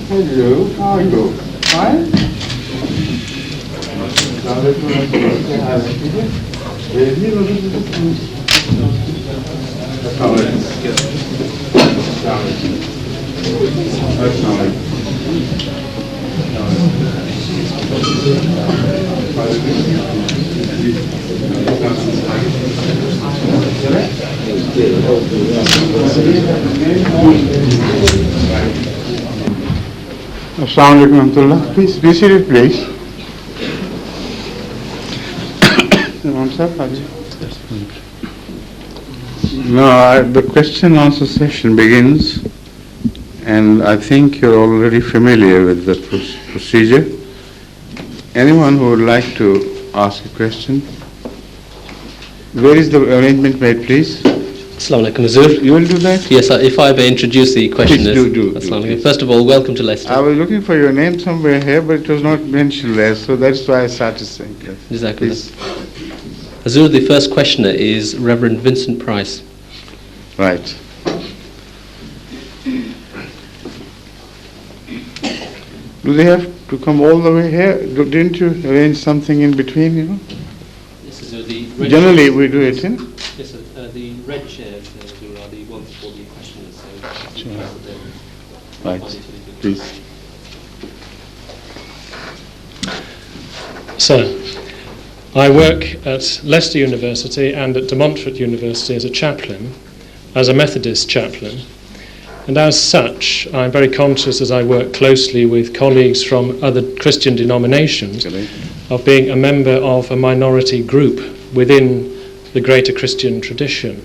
Hello, how are you? Fine? Assalamu alaikum warahmatullah. Please be seated, please. Now, the question and answer session begins, and I think you're already familiar with the procedure. Anyone who would like to ask a question? Where is the arrangement made, please? Assalamu alaikum, Hazur. You will do that? Yes, if I may introduce the questioners. Please do. Assalamu alaikum. First of all, welcome to Leicester. I was looking for your name somewhere here, but it was not mentioned there, so that's why I started saying that. Jazakallah. Hazur, the first questioner is Reverend Vincent Price. Right. Do they have to come all the way here? Didn't you arrange something in between, you know? Yes, Hazur, the red Generally, chairs. we do it in. Yes, sir. The red chairs, Hazur, are the ones for the questioners. So Sure. they're- Right. Please. So, I work at Leicester University and at De Montfort University as a chaplain, as a Methodist chaplain, and as such I'm very conscious, as I work closely with colleagues from other Christian denominations, of being a member of a minority group within the greater Christian tradition.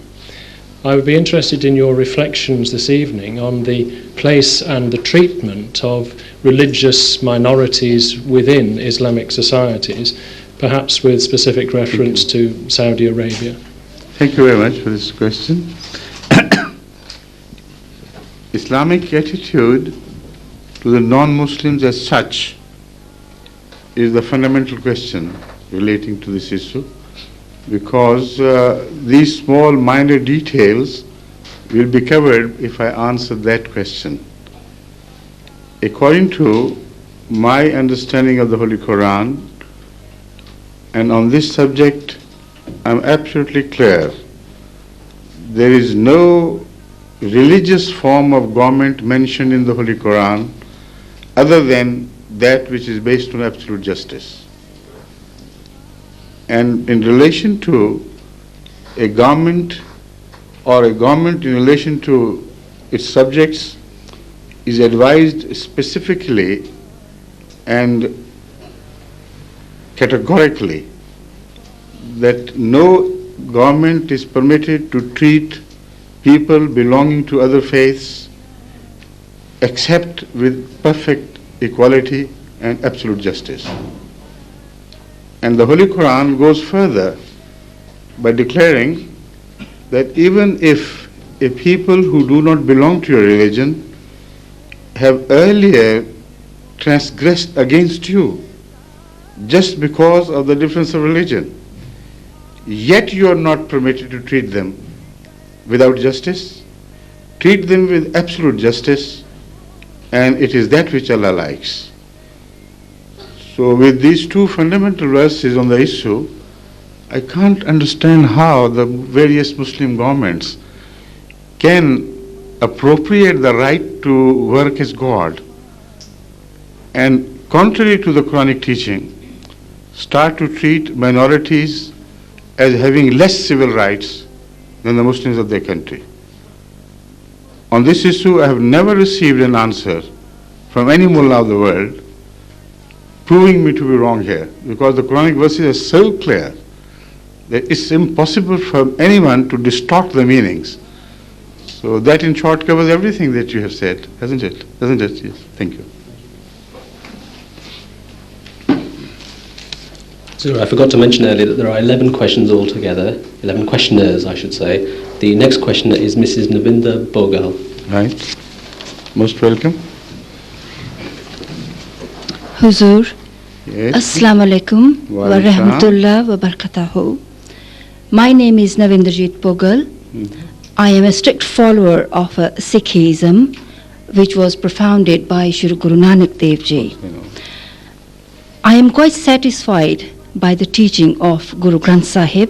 I would be interested in your reflections this evening on the place and the treatment of religious minorities within Islamic societies, perhaps with specific reference to Saudi Arabia. Thank you very much for this question. Islamic attitude to the non-Muslims as such is the fundamental question relating to this issue, because these small minor details will be covered if I answer that question. According to my understanding of the Holy Quran, and on this subject I'm absolutely clear, there is no religious form of government mentioned in the Holy Quran other than that which is based on absolute justice. And in relation to a government, or a government in relation to its subjects, is advised specifically and categorically that no government is permitted to treat people belonging to other faiths except with perfect equality and absolute justice. And the Holy Quran goes further by declaring that even if a people who do not belong to your religion have earlier transgressed against you just because of the difference of religion, yet you are not permitted to treat them without justice. Treat them with absolute justice, and it is that which Allah likes. So with these two fundamental verses on the issue, I can't understand how the various Muslim governments can appropriate the right to work as God and, contrary to the Quranic teaching, start to treat minorities as having less civil rights than the Muslims of their country. On this issue, I have never received an answer from any mullah of the world proving me to be wrong here, because the Quranic verses are so clear that it's impossible for anyone to distort the meanings. So that in short covers everything that you have said, hasn't it? Doesn't it? Yes. Thank you. So I forgot to mention earlier that there are 11 questions altogether, 11 questioners I should say. The next questioner is Mrs. Navinda Bogal. Right. Most welcome. Huzur, Yes. Assalamu alaikum wa Wa rahmatullah wa barakatuhu. My name is Navinderjit Bogal. I am a strict follower of Sikhism, which was propounded by Shri Guru Nanak Dev Ji. I am quite satisfied by the teaching of Guru Granth Sahib,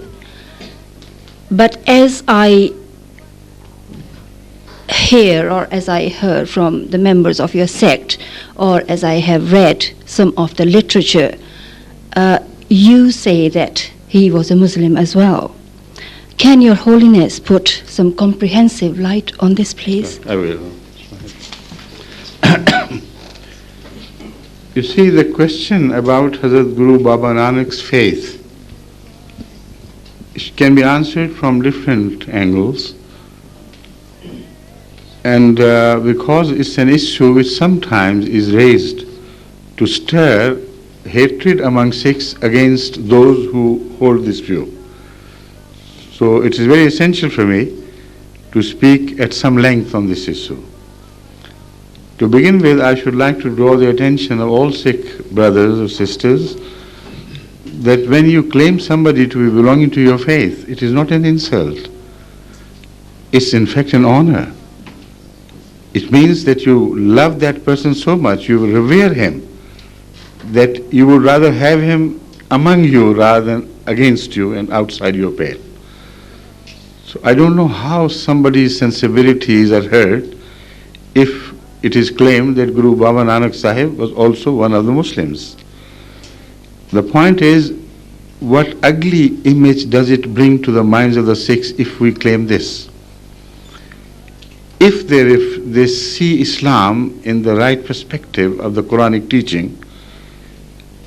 but as I hear or as I heard from the members of your sect, or as I have read some of the literature, you say that he was a Muslim as well. Can Your Holiness put some comprehensive light on this, please? I will. You see, the question about Hazrat Guru Baba Nanak's faith can be answered from different angles, and because it's an issue which sometimes is raised to stir hatred among Sikhs against those who hold this view. So it is very essential for me to speak at some length on this issue. To begin with, I should like to draw the attention of all Sikh brothers or sisters that when you claim somebody to be belonging to your faith, it is not an insult. It's in fact an honor. It means that you love that person so much, you revere him, that you would rather have him among you rather than against you and outside your pale. So I don't know how somebody's sensibilities are hurt if it is claimed that Guru Baba Nanak Sahib was also one of the Muslims. The point is, what ugly image does it bring to the minds of the Sikhs if we claim this? If they see Islam in the right perspective of the Quranic teaching,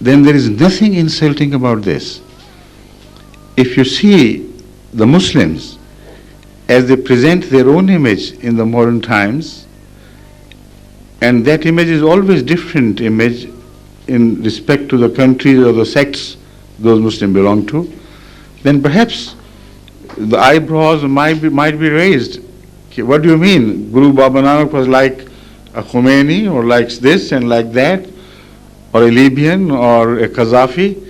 then there is nothing insulting about this. If you see the Muslims as they present their own image in the modern times, and that image is always different image in respect to the countries or the sects those Muslims belong to, then perhaps the eyebrows might be raised. Okay, what do you mean? Guru Baba Nanak was like a Khomeini or like this and like that, or a Libyan or a Qaddafi?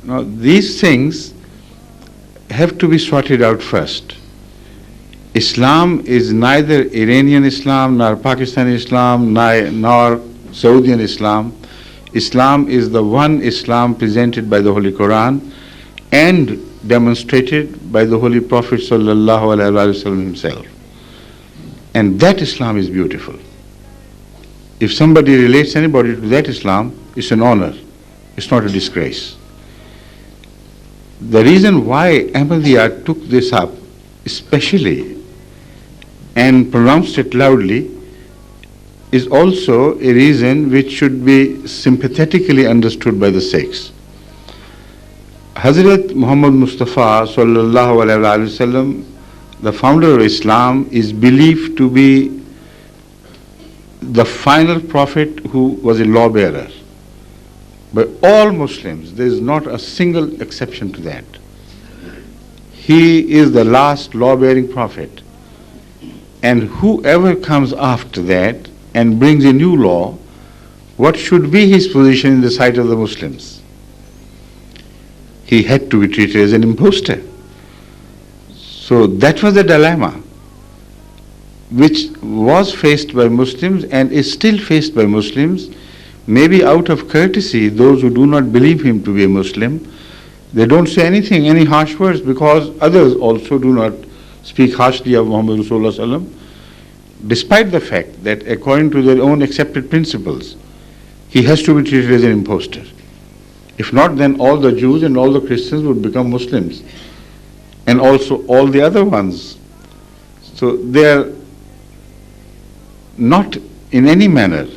Now, these things have to be sorted out first. Islam is neither Iranian Islam, nor Pakistani Islam, nor Saudian Islam. Islam is the one Islam presented by the Holy Quran and demonstrated by the Holy Prophet sallallahu alaihi wasallam himself. And that Islam is beautiful. If somebody relates anybody to that Islam, it's an honor. It's not a disgrace. The reason why Ahmadiyya took this up, especially, and pronounced it loudly, is also a reason which should be sympathetically understood by the Sikhs. Hazrat Muhammad Mustafa sallallahu alaihi wasallam, the founder of Islam, is believed to be the final prophet who was a lawbearer. By all Muslims, there is not a single exception to that. He is the last law-bearing prophet. And whoever comes after that and brings a new law, what should be his position in the sight of the Muslims? He had to be treated as an impostor. So that was the dilemma which was faced by Muslims and is still faced by Muslims. Maybe out of courtesy, those who do not believe him to be a Muslim, they don't say anything, any harsh words, because others also do not speak harshly of Muhammad Rasulullah Sallam, despite the fact that according to their own accepted principles, he has to be treated as an impostor. If not, then all the Jews and all the Christians would become Muslims, and also all the other ones. So they are not in any manner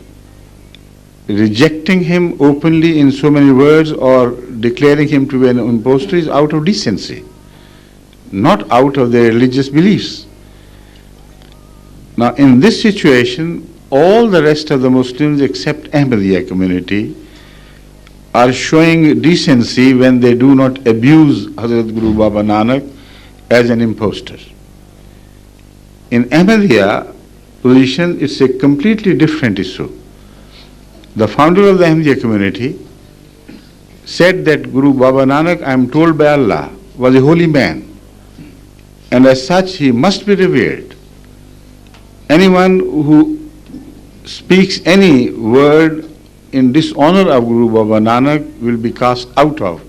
rejecting him openly in so many words or declaring him to be an impostor is out of decency, not out of their religious beliefs. Now, in this situation, all the rest of the Muslims except Ahmadiyya community are showing decency when they do not abuse Hazrat Guru Baba Nanak as an impostor. In Ahmadiyya position, it's a completely different issue. The founder of the Ahmadiyya community said that Guru Baba Nanak, I am told by Allah, was a holy man, and as such he must be revered. Anyone who speaks any word in dishonor of Guru Baba Nanak will be cast out of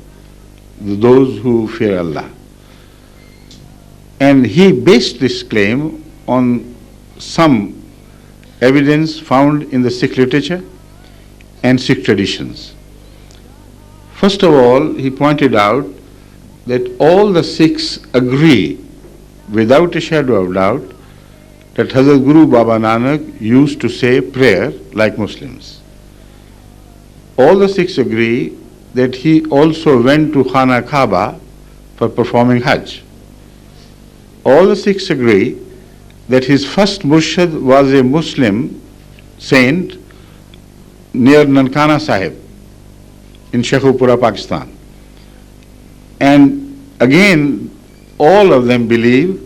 those who fear Allah. And he based this claim on some evidence found in the Sikh literature and Sikh traditions. First of all, he pointed out that all the Sikhs agree without a shadow of doubt that Hazrat Guru Baba Nanak used to say prayer like Muslims. All the Sikhs agree that he also went to Khana Kaaba for performing Hajj. All the Sikhs agree that his first murshid was a Muslim saint near Nankana Sahib in Sheikhupura, Pakistan. And again, all of them believe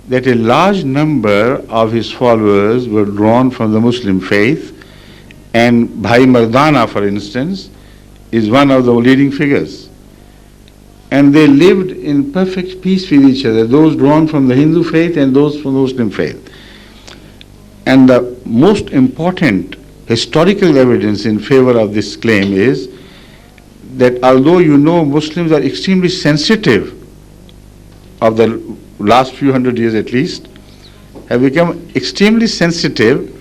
that a large number of his followers were drawn from the Muslim faith, and Bhai Mardana, for instance, is one of the leading figures. And they lived in perfect peace with each other, those drawn from the Hindu faith and those from the Muslim faith. And the most important historical evidence in favor of this claim is that although Muslims are extremely sensitive of the last few hundred years at least, have become extremely sensitive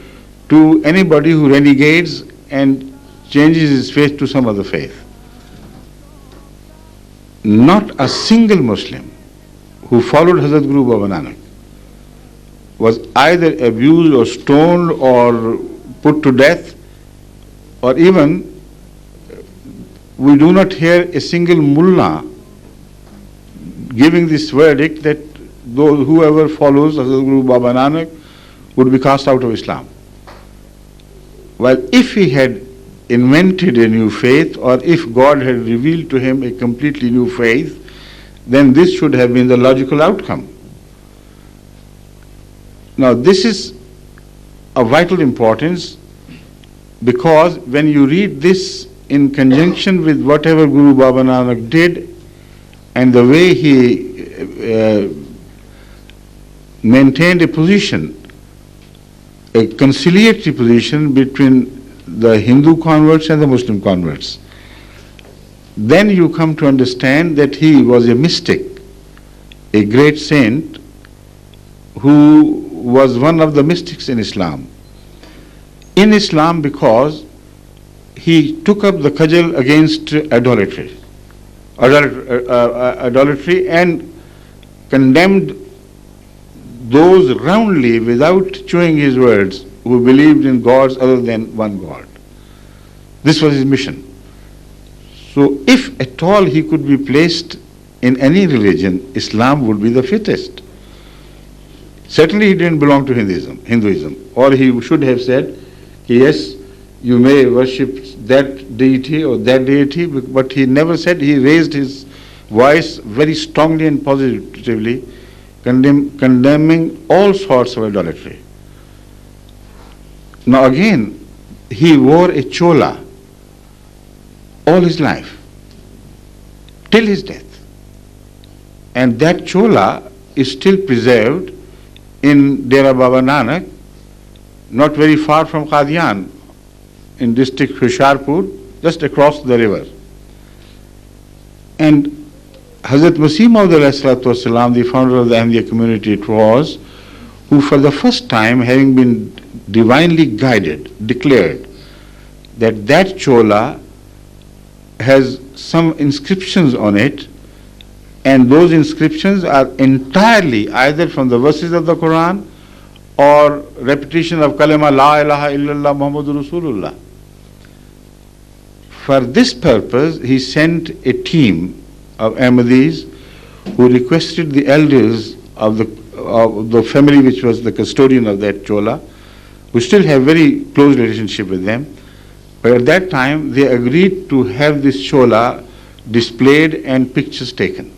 to anybody who renegates and changes his faith to some other faith. Not a single Muslim who followed Hazrat Guru Baba Nanak was either abused or stoned or put to death, or even we do not hear a single mullah giving this verdict that whoever follows Hazrat Guru Baba Nanak would be cast out of Islam. While if he had invented a new faith, or if God had revealed to him a completely new faith, then this should have been the logical outcome. Now this is of vital importance, because when you read this in conjunction with whatever Guru Baba Nanak did and the way he maintained a position, a conciliatory position between the Hindu converts and the Muslim converts, then you come to understand that he was a mystic, a great saint who was one of the mystics in Islam. In Islam, because he took up the cudgel against idolatry and condemned those roundly without chewing his words who believed in gods other than one God. This was his mission. So if at all he could be placed in any religion, Islam would be the fittest. Certainly he didn't belong to Hinduism. Or he should have said, yes, you may worship that deity or that deity, but he never said. He raised his voice very strongly and positively, condemning all sorts of idolatry. Now again, he wore a chola all his life, till his death. And that chola is still preserved in Dera Baba Nanak, not very far from Qadian, in district Hoshiarpur, just across the river. And Hazrat Masih Maud ﷺ, the founder of the Ahmadiyya community it was, who for the first time, having been divinely guided, declared that that chola has some inscriptions on it, and those inscriptions are entirely either from the verses of the Quran or repetition of kalima la ilaha illallah Muhammadur Rasulullah. For this purpose, he sent a team of Ahmadis who requested the elders of the family which was the custodian of that chola. We still have very close relationship with them. But at that time, they agreed to have this chola displayed and pictures taken.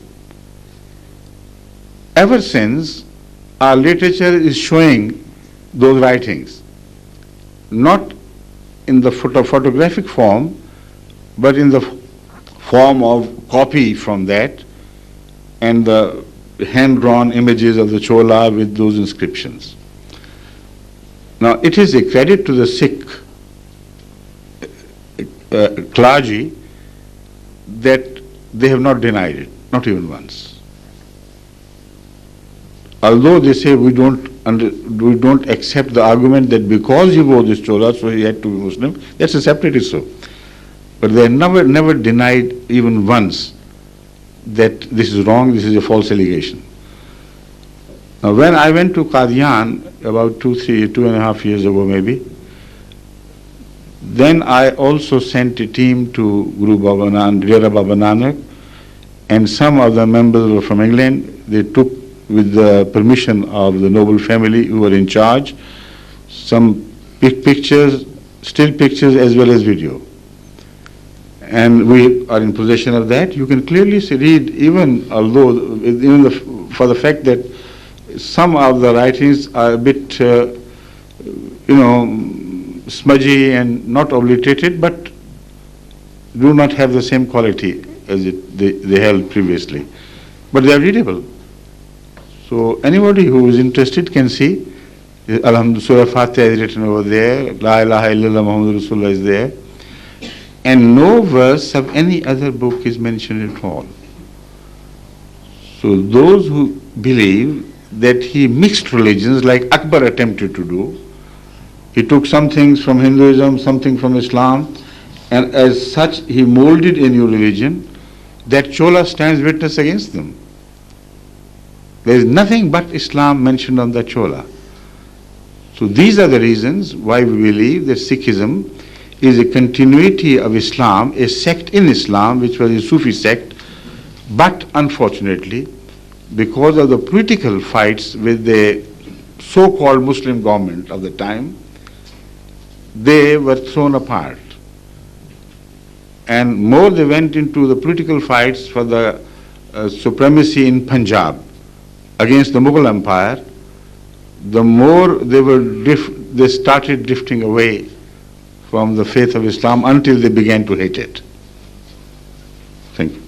Ever since, our literature is showing those writings, not in the photographic form, but in the form of copy from that and the hand-drawn images of the chola with those inscriptions. Now, it is a credit to the Sikh clergy that they have not denied it, not even once. Although they say we don't accept the argument that because he wore this chola, so he had to be Muslim, that's a separate issue. But they never denied even once that this is wrong, this is a false allegation. Now, when I went to Qadian about 2.5 years ago maybe, then I also sent a team to Dera Baba Nanak, and some of the members were from England. They took, with the permission of the noble family who were in charge, some pictures, still pictures as well as video. And we are in possession of that. You can clearly read, for the fact that some of the writings are a bit, smudgy and not obliterated, but do not have the same quality as they held previously. But they are readable. So anybody who is interested can see. Alhamdulillah, Surah Fatiha is written over there. La ilaha illallah Muhammadur Rasulullah is there. And no verse of any other book is mentioned at all. So those who believe that he mixed religions like Akbar attempted to do, he took some things from Hinduism, something from Islam, and as such he molded a new religion, that chola stands witness against them. There is nothing but Islam mentioned on the chola. So these are the reasons why we believe that Sikhism is a continuity of Islam, a sect in Islam which was a Sufi sect, but unfortunately, because of the political fights with the so-called Muslim government of the time, they were thrown apart. And more they went into the political fights for the supremacy in Punjab against the Mughal Empire, the more they started drifting away from the faith of Islam until they began to hate it. Thank you.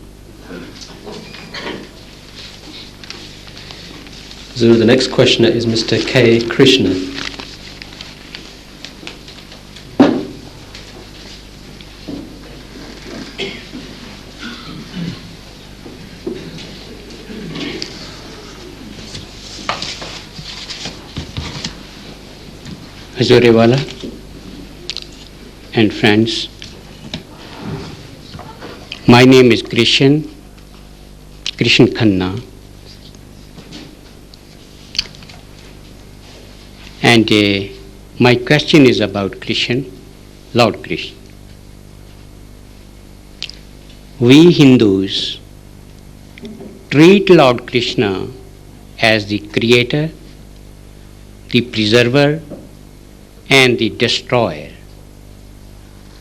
So the next questioner is Mr. K. Krishna. Hazurewala and friends, my name is Krishan Khanna, and my question is about Krishan, Lord Krishna. we Hindus treat Lord Krishna as the creator, the preserver, and the destroyer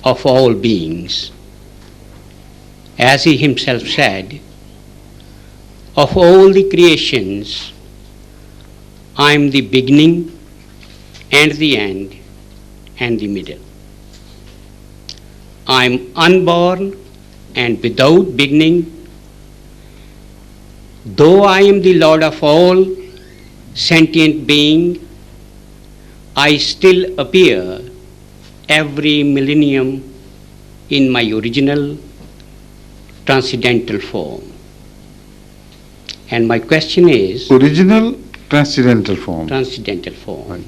of all beings. As he himself said, of all the creations, I am the beginning and the end and the middle. I am unborn and without beginning. Though I am the Lord of all sentient being, I still appear every millennium in my original transcendental form. And my question is... Original transcendental form. Transcendental form. Right.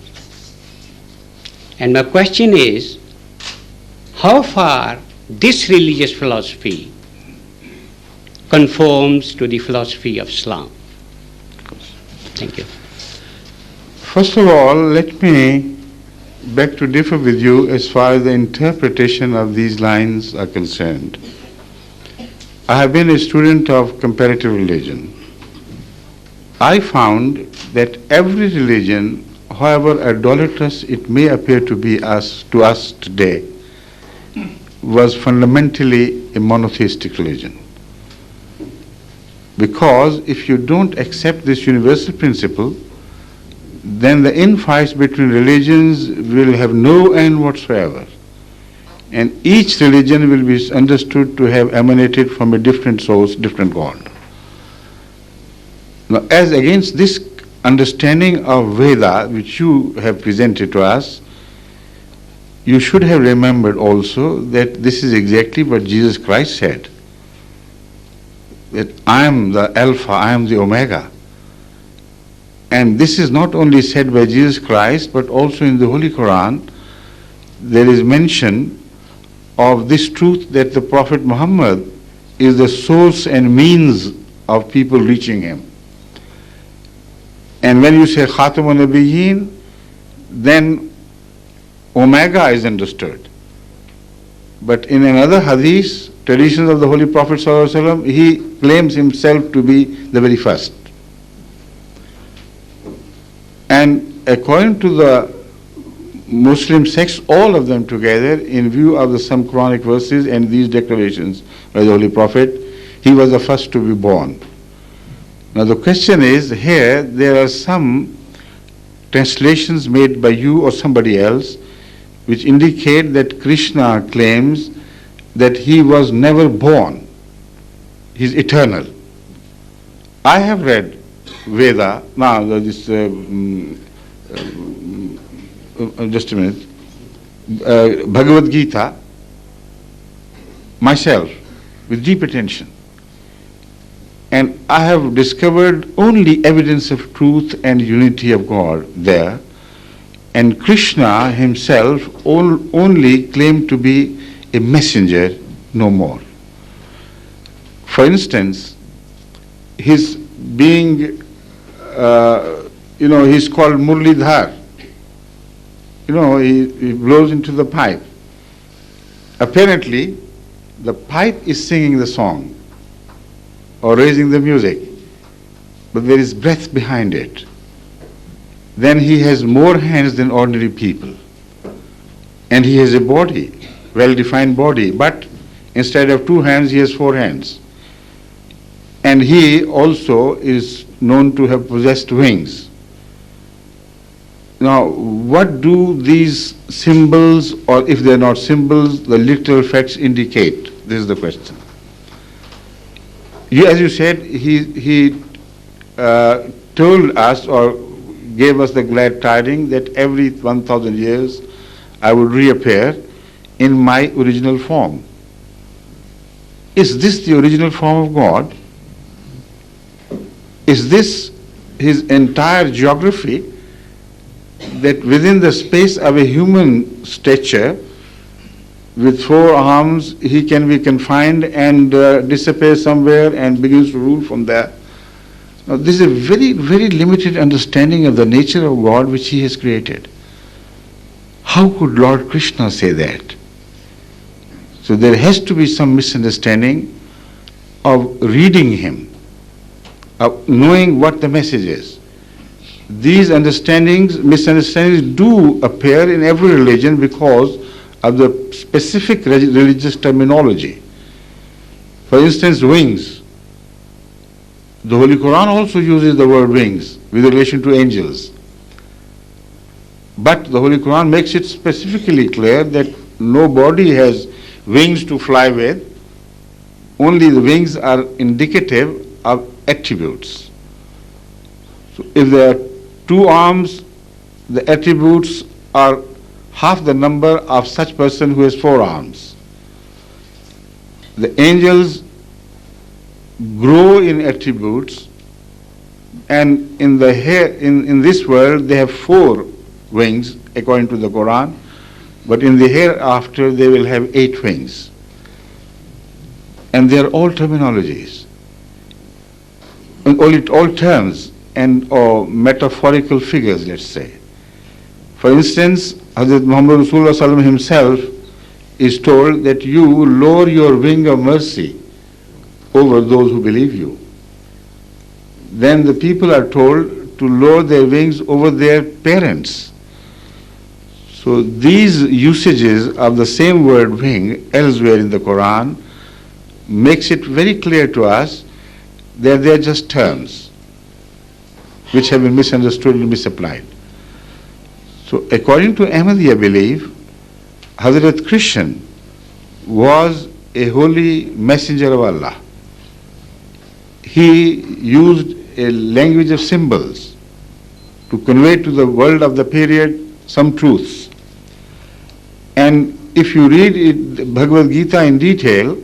And my question is, how far this religious philosophy conforms to the philosophy of Islam? Thank you. First of all, let me beg to differ with you as far as the interpretation of these lines are concerned. I have been a student of comparative religion. I found that every religion, however idolatrous it may appear to be to us today, was fundamentally a monotheistic religion. Because if you don't accept this universal principle, then the infights between religions will have no end whatsoever. And each religion will be understood to have emanated from a different source, different God. Now, as against this understanding of Veda, which you have presented to us, you should have remembered also that this is exactly what Jesus Christ said, that I am the Alpha, I am the Omega. And this is not only said by Jesus Christ, but also in the Holy Quran, there is mention of this truth that the Prophet Muhammad is the source and means of people reaching him. And when you say Khatamun Nabiyyin, then Omega is understood. But in another hadith, traditions of the Holy Prophet ﷺ, he claims himself to be the very first. And according to the Muslim sects, all of them together, in view of some Quranic verses and these declarations by the Holy Prophet, he was the first to be born. Now the question is, here there are some translations made by you or somebody else which indicate that Krishna claims that he was never born, he's eternal. I have read Veda, now this, just a minute, Bhagavad Gita, myself, with deep attention. And I have discovered only evidence of truth and unity of God there. And Krishna himself only claimed to be a messenger, no more. For instance, his being, he's called Murlidhar. He blows into the pipe. Apparently, the pipe is singing the song or raising the music, but there is breath behind it. Then he has more hands than ordinary people. And he has a body, well-defined body, but instead of 2 hands, he has 4 hands. And he also is known to have possessed wings. Now, what do these symbols, or if they are not symbols, the literal facts indicate? This is the question. As you said, he told us or gave us the glad tidings that every 1,000 years I would reappear in my original form. Is this the original form of God? Is this his entire geography, that within the space of a human stature, with 4 arms, he can be confined and disappear somewhere and begins to rule from there? Now, this is a very, very limited understanding of the nature of God which he has created. How could Lord Krishna say that? So there has to be some misunderstanding of reading him, of knowing what the message is. These misunderstandings do appear in every religion because of the specific religious terminology. For instance, wings. The Holy Quran also uses the word wings with relation to angels. But the Holy Quran makes it specifically clear that nobody has wings to fly with. Only the wings are indicative of attributes. So if there are 2 arms, the attributes are half the number of such person who has 4 arms. The angels grow in attributes, and in this world they have 4 wings according to the Quran, but in the hereafter they will have 8 wings. And they are all terminologies, all terms and or metaphorical figures, let's say. For instance, Hazrat Muhammad Rasulullah himself is told that you lower your wing of mercy over those who believe you. Then the people are told to lower their wings over their parents. So these usages of the same word wing elsewhere in the Quran makes it very clear to us that they are just terms which have been misunderstood and misapplied. So according to Ahmadiyya belief, Hazrat Krishna was a holy messenger of Allah. He used a language of symbols to convey to the world of the period some truths. And if you read it, Bhagavad Gita in detail,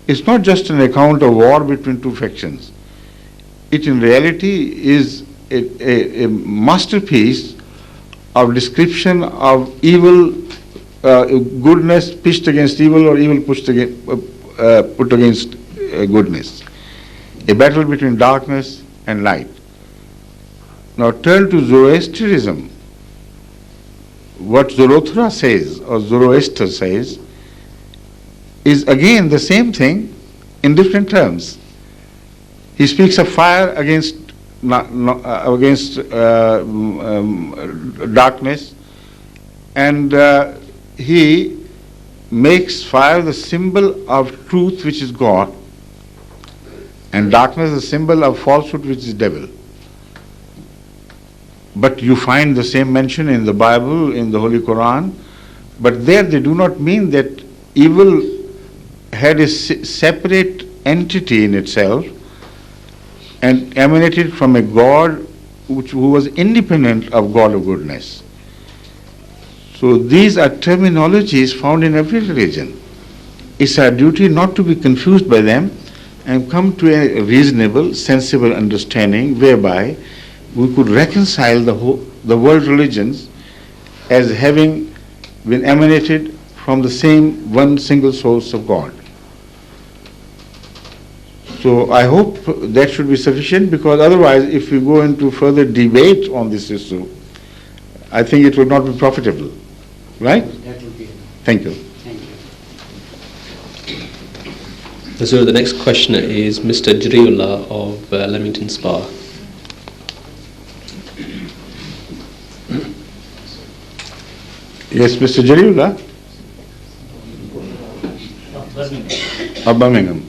it's not just an account of war between 2 factions. It in reality is a masterpiece of description of evil, goodness pitched against evil, or evil put against goodness. A battle between darkness and light. Now turn to Zoroastrianism. What Zoroaster says, or Zoroaster says, is again the same thing in different terms. He speaks of fire against darkness, and he makes fire the symbol of truth, which is God, and darkness the symbol of falsehood, which is devil. But you find the same mention in the Bible, in the Holy Quran, but there they do not mean that evil had a separate entity in itself and emanated from a God who was independent of God of goodness. So these are terminologies found in every religion. It's our duty not to be confused by them and come to a reasonable, sensible understanding whereby we could reconcile the world religions as having been emanated from the same one single source of God. So I hope that should be sufficient, because otherwise if we go into further debate on this issue, I think it would not be profitable. Right? That would be. Thank you. Thank you. So the next questioner is Mr. Jariullah of Leamington Spa. Yes, Mr. Jariullah? Of Birmingham.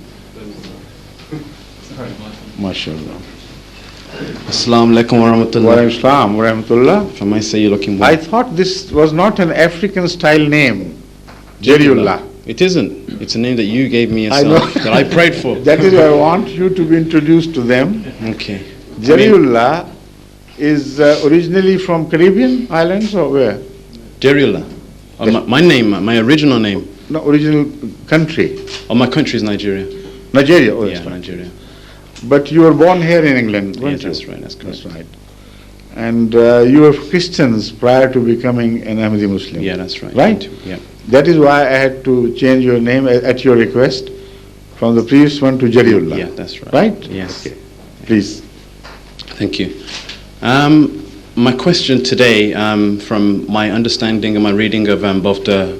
MashaAllah. Assalamu alaikum wa Wa rahmatullah. alaikum wa rahmatullah. If I might say, you're looking I well. thought this was not an African style name, Jariullah. It isn't. It's a name that you gave me I yourself, know. that I prayed for. That is why I want you to be introduced to them. Okay. Jariullah is originally from Caribbean islands, or where? Jariullah. My name, my original name. No, original country. Oh, my country is Nigeria. Nigeria. Oh, Yeah, that's right. Nigeria. But you were born here in England, weren't Yeah, you? that's right, that's correct. That's right. And you were Christians prior to becoming an Ahmadi Muslim. Yeah, that's right. Right? Yeah. That is why I had to change your name at your request from the previous one to Jariullah. Yeah, that's right. Right? Yes. Okay. Please. Thank you. My question today, from my understanding and my reading of both the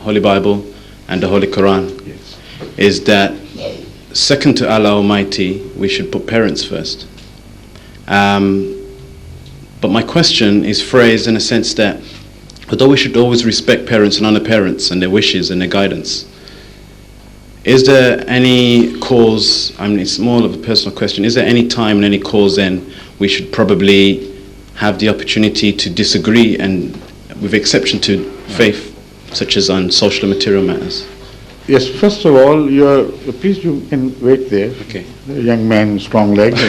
Holy Bible and the Holy Quran, Yes. is that second to Allah Almighty, we should put parents first. But my question is phrased in a sense that although we should always respect parents and honor parents and their wishes and their guidance, is there any cause, I mean it's more of a personal question, is there any time and any cause then we should probably have the opportunity to disagree, and with exception to faith, such as on social and material matters? Yes, first of all, please you can wait there. Okay. The young man, strong legs.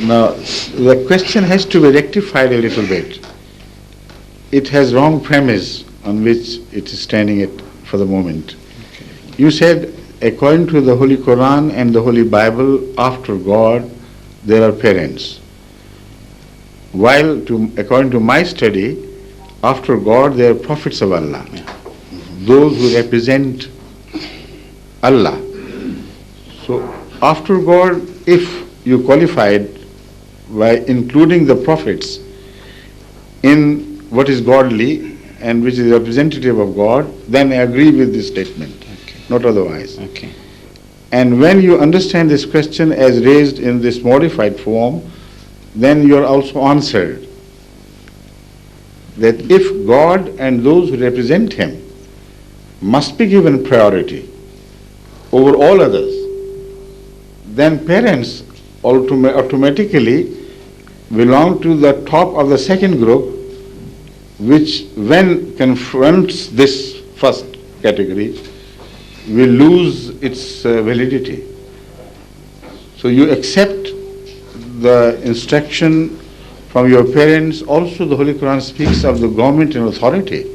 Now, the question has to be rectified a little bit. It has wrong premise on which it is standing at for the moment. Okay. You said, according to the Holy Quran and the Holy Bible, after God, there are parents. While, according to my study, after God, there are prophets of Allah. Yeah. Mm-hmm. Those who represent Allah. So, after God, if you qualified by including the prophets in what is godly and which is representative of God, then I agree with this statement, okay. Not otherwise. Okay. And when you understand this question as raised in this modified form, then you are also answered that if God and those who represent Him must be given priority over all others, then parents automatically belong to the top of the second group, which when confronts this first category will lose its validity. So you accept the instruction from your parents. Also the Holy Quran speaks of the government and authority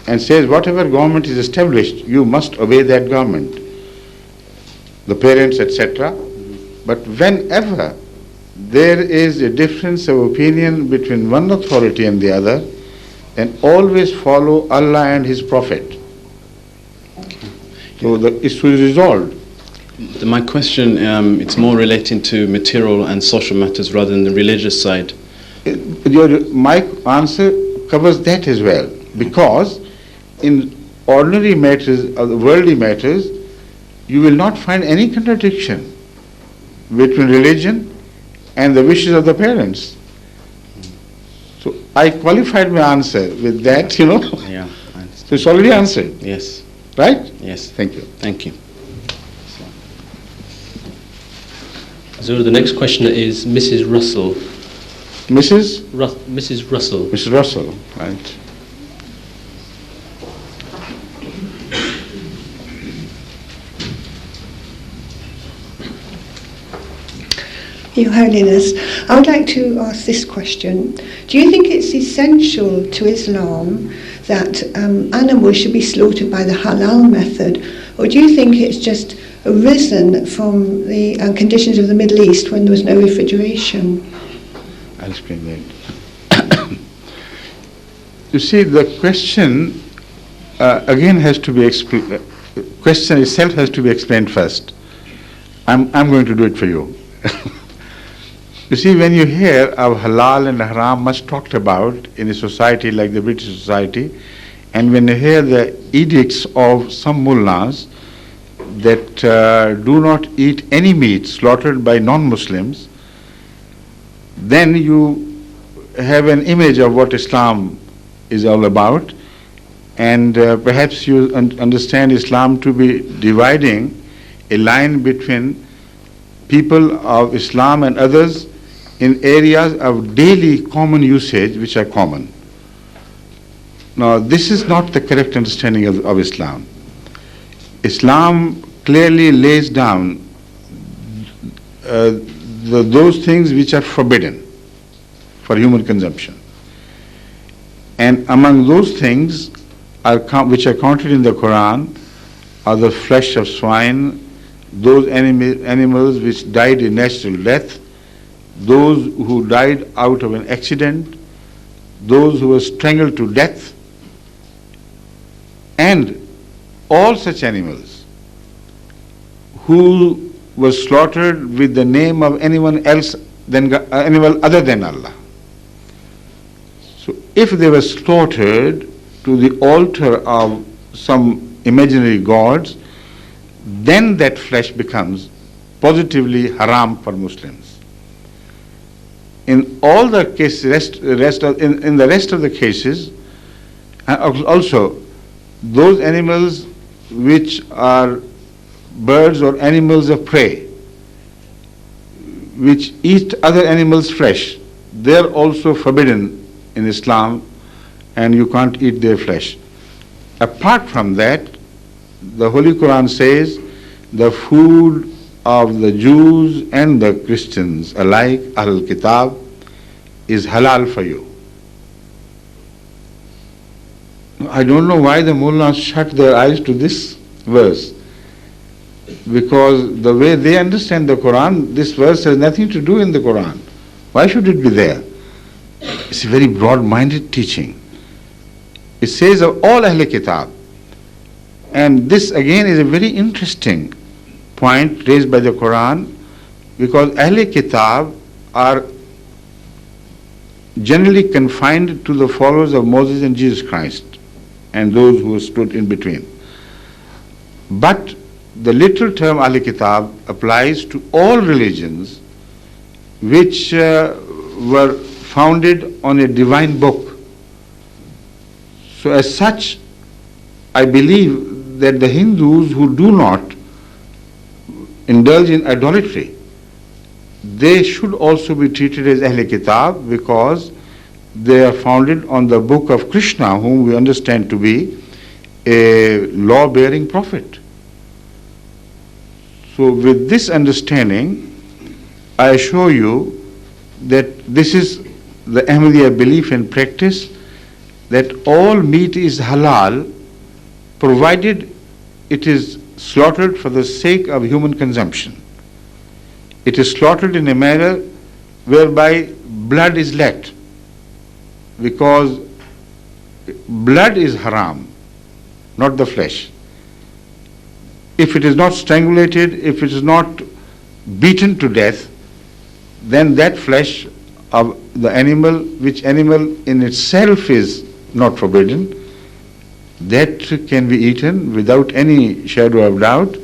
and says whatever government is established, you must obey that government, the parents, etc. But whenever there is a difference of opinion between one authority and the other, then always follow Allah and His Prophet. Okay. So the issue is resolved. My question, it's more relating to material and social matters rather than the religious side. My answer covers that as well, because in ordinary matters, worldly matters, you will not find any contradiction between religion and the wishes of the parents. So I qualified my answer with that, Yeah. So it's already answered. Yes. Right? Yes. Thank you. Thank you. So the next questioner is Mrs. Russell. Mrs. Russell. Mrs. Russell, right. Your Holiness, I would like to ask this question. Do you think it's essential to Islam that animals should be slaughtered by the halal method, or do you think it's just arisen from the conditions of the Middle East when there was no refrigeration? I'll explain that. You see, the question again has to be explained. Question itself has to be explained first. I'm going to do it for you. You see, when you hear of halal and haram much talked about in a society like the British society, and when you hear the edicts of some mullahs that do not eat any meat slaughtered by non-Muslims, then you have an image of what Islam is all about, and perhaps you understand Islam to be dividing a line between people of Islam and others in areas of daily common usage which are common. Now, this is not the correct understanding of Islam. Islam clearly lays down those things which are forbidden for human consumption. And among those things which are counted in the Quran are the flesh of swine, those animals which died a natural death, those who died out of an accident, those who were strangled to death, and all such animals who were slaughtered with the name of anyone else animal other than Allah. So if they were slaughtered to the altar of some imaginary gods, then that flesh becomes positively haram for Muslims. In all the cases, in the rest of the cases, also those animals which are birds or animals of prey, which eat other animals' flesh, they are also forbidden in Islam, and you can't eat their flesh. Apart from that, the Holy Quran says the food of the Jews and the Christians alike, Ahlul Kitab, is halal for you. I don't know why the mullahs shut their eyes to this verse, because the way they understand the Quran, this verse has nothing to do in the Quran. Why should it be there? It's a very broad-minded teaching. It says of all Ahl Kitab, and this again is a very interesting point raised by the Quran, because Ahl Kitab are generally confined to the followers of Moses and Jesus Christ and those who stood in between. But the literal term Ahl Kitab applies to all religions which were founded on a divine book. So as such, I believe that the Hindus who do not indulge in idolatry, they should also be treated as Ahl Kitab, because they are founded on the book of Krishna, whom we understand to be a law-bearing prophet. So with this understanding, I assure you that this is the Ahmadiyya belief and practice, that all meat is halal provided it is slaughtered for the sake of human consumption. It is slaughtered in a manner whereby blood is lacked, because blood is haram, not the flesh. If it is not strangulated, if it is not beaten to death, then that flesh of the animal, which animal in itself is not forbidden, that can be eaten without any shadow of doubt.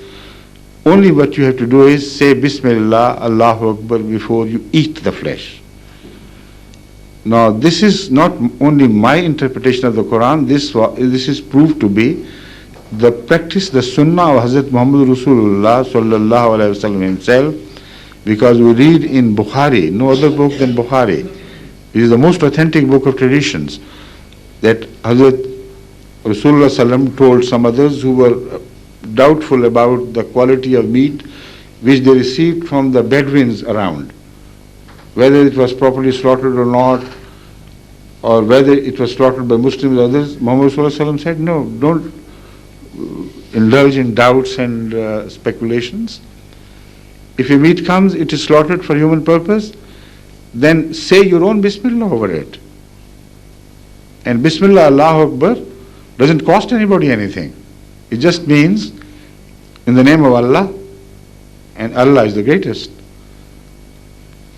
Only what you have to do is say Bismillah, Allahu Akbar before you eat the flesh. Now this is not only my interpretation of the Quran, this is proved to be the practice, the Sunnah of Hazrat Muhammad Rasulullah sallallahu alaihi wasallam himself, because we read in Bukhari, no other book than Bukhari. It is the most authentic book of traditions, that Hazrat Rasulullah sallam told some others who were doubtful about the quality of meat which they received from the Bedouins around, whether it was properly slaughtered or not, or whether it was slaughtered by Muslims or others. Muhammad Rasulullah said, no, don't indulge in doubts and speculations. If a meat comes, it is slaughtered for human purpose, then say your own Bismillah over it. And Bismillah, Allahu Akbar doesn't cost anybody anything. It just means in the name of Allah, and Allah is the greatest.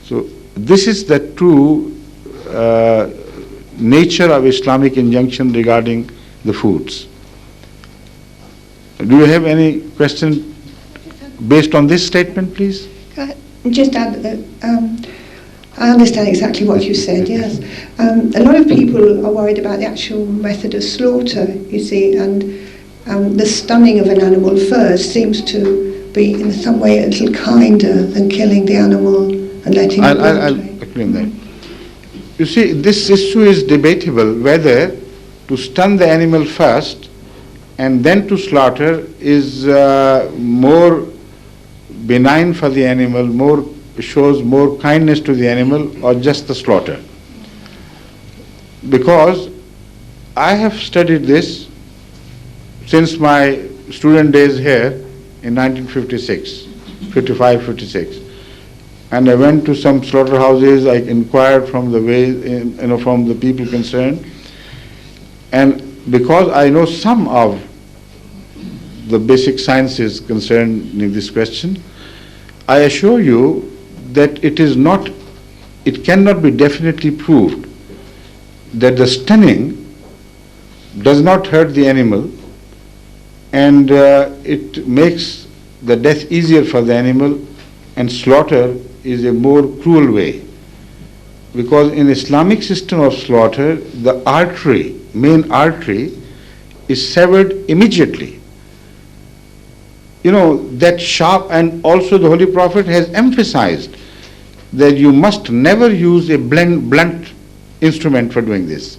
So this is the true nature of Islamic injunction regarding the foods. Do you have any question based on this statement, please? Just add that I understand exactly what you said, yes. A lot of people are worried about the actual method of slaughter, you see, and the stunning of an animal first seems to be in some way a little kinder than killing the animal and letting it go. I'll explain that. You see, this issue is debatable whether to stun the animal first and then to slaughter is more benign for the animal, shows more kindness to the animal, or just the slaughter. Because I have studied this since my student days here in 1956, 55, 56. And I went to some slaughterhouses, I inquired from the from the people concerned. And because I know some of the basic sciences concerning this question, I assure you that it cannot be definitely proved that the stunning does not hurt the animal, and it makes the death easier for the animal, and slaughter is a more cruel way. Because in Islamic system of slaughter, the artery, main artery, is severed immediately. You know, that sharp, and also the Holy Prophet has emphasized that you must never use a blunt instrument for doing this.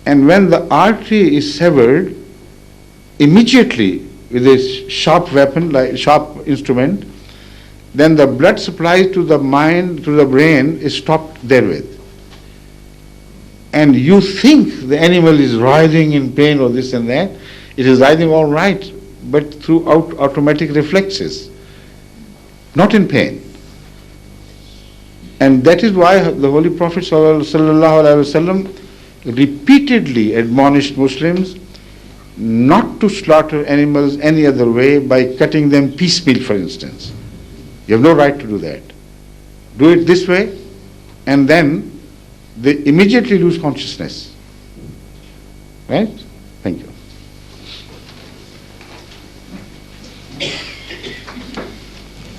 And when the artery is severed, immediately with a sharp weapon, like sharp instrument, then the blood supply to the mind, to the brain is stopped therewith. And you think the animal is writhing in pain or this and that. It is writhing all right, but through automatic reflexes, not in pain. And that is why the Holy Prophet ﷺ repeatedly admonished Muslims not to slaughter animals any other way, by cutting them piecemeal, for instance. You have no right to do that. Do it this way, and then they immediately lose consciousness. Right? Thank you.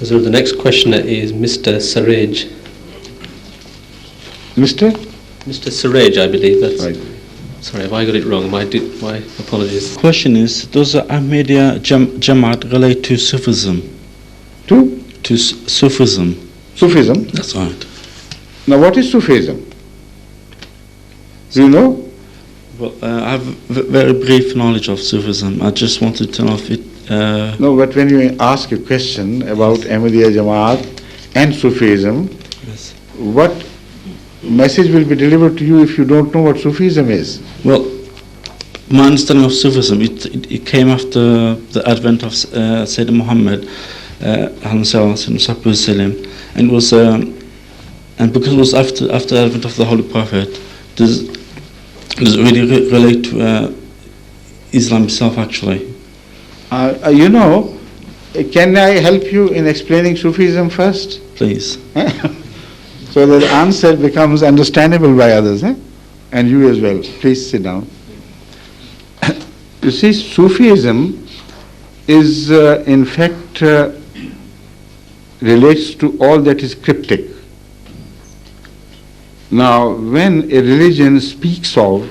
So the next questioner is Mr. Saraj. Mr.? Mr. Saraj, I believe. That's Right. Sorry, if I got it wrong, my apologies. Question is, does the Ahmadiyya Jamaat relate to Sufism? To Sufism. Sufism. That's right. Now, what is Sufism? Do you know? Well, I have very brief knowledge of Sufism. I just wanted to know if it... No, but when you ask a question about Ahmadiyya Jamaat and Sufism, Yes. what message will be delivered to you if you don't know what Sufism is? Well, my understanding of Sufism, it came after the advent of Sayyidina Muhammad, and it was, and because it was after the advent of the Holy Prophet, does it really relate to Islam itself, actually? You know, can I help you in explaining Sufism first? Please. So that the answer becomes understandable by others, and you as well. Please sit down. You see, Sufism is in fact relates to all that is cryptic. Now, when a religion speaks of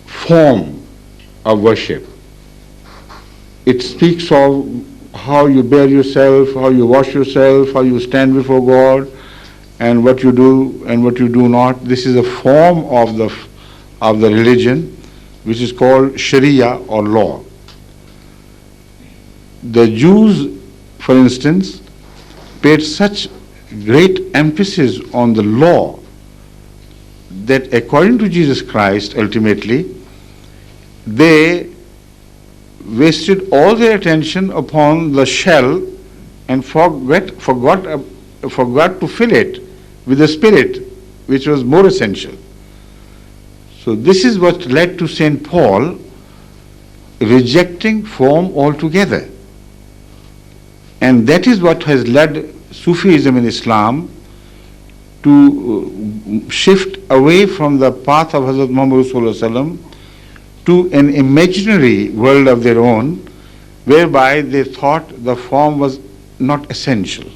form of worship, it speaks of how you bear yourself, how you wash yourself, how you stand before God, and what you do and what you do not. This is a form of the religion, which is called Sharia or law. The Jews, for instance, paid such great emphasis on the law that according to Jesus Christ, ultimately, they wasted all their attention upon the shell and forgot to fill it with the spirit, which was more essential. So this is what led to St. Paul rejecting form altogether. And that is what has led Sufism in Islam to shift away from the path of Hazrat Muhammad ﷺ to an imaginary world of their own, whereby they thought the form was not essential.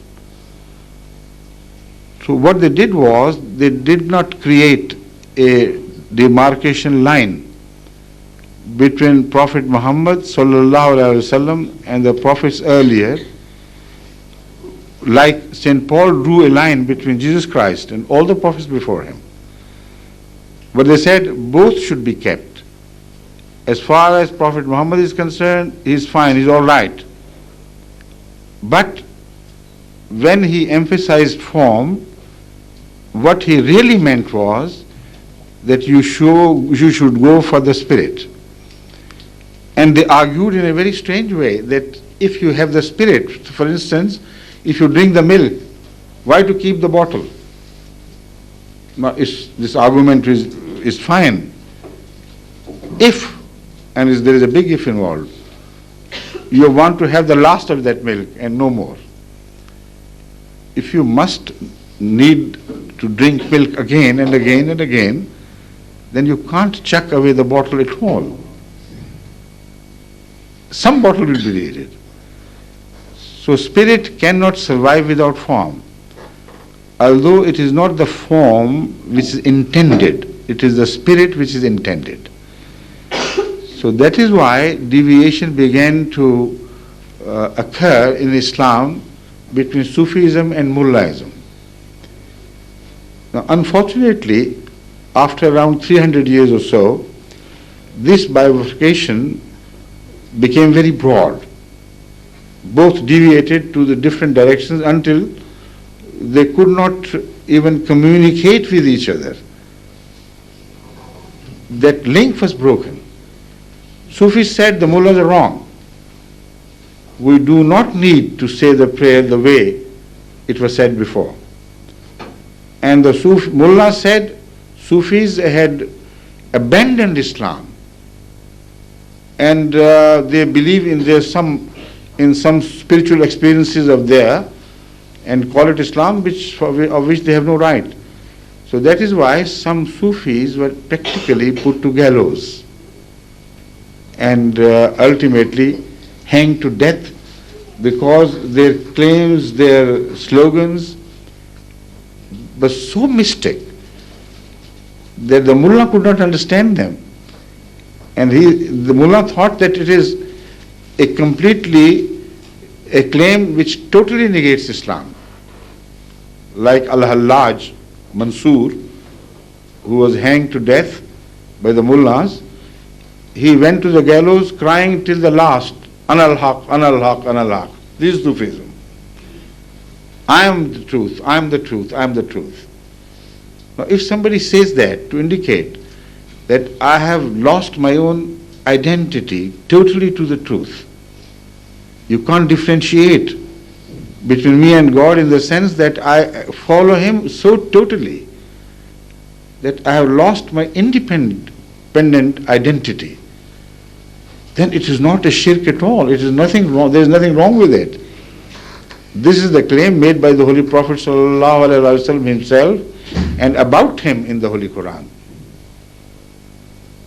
So what they did was, they did not create a demarcation line between Prophet Muhammad ﷺ and the prophets earlier, like St. Paul drew a line between Jesus Christ and all the prophets before him. But they said both should be kept. As far as Prophet Muhammad is concerned, he's fine, he's all right. But when he emphasized form, what he really meant was that you should go for the spirit. And they argued in a very strange way that if you have the spirit, for instance, if you drink the milk, why to keep the bottle? Now, this argument is fine. If, and there is a big if involved, you want to have the last of that milk and no more. If you must need to drink milk again and again and again, then you can't chuck away the bottle at all. Some bottle will be needed. So spirit cannot survive without form. Although it is not the form which is intended, it is the spirit which is intended. So that is why deviation began to occur in Islam between Sufism and Mullaism. Now, unfortunately, after around 300 years or so, this bifurcation became very broad. Both deviated to the different directions until they could not even communicate with each other. That link was broken. Sufis said the mullahs are wrong. We do not need to say the prayer the way it was said before. And the mullah said Sufis had abandoned Islam, and they believe in some spiritual experiences of theirs and call it Islam, of which they have no right. So that is why some Sufis were practically put to gallows and ultimately hanged to death, because their claims, their slogans were so mystic that the mullah could not understand them. And the mullah thought that it is a claim which totally negates Islam. Like Al-Hallaj Mansur, who was hanged to death by the mullahs, he went to the gallows crying till the last, Ana al-Haq, Ana al-Haq, Ana al-Haq. This is Sufism. I am the truth, I am the truth, I am the truth. Now, if somebody says that to indicate that I have lost my own identity totally to the truth, you can't differentiate between me and God in the sense that I follow Him so totally that I have lost my independent identity, then it is not a shirk at all. It is nothing wrong. There is nothing wrong with it. This is the claim made by the Holy Prophet ﷺ himself and about him in the Holy Quran.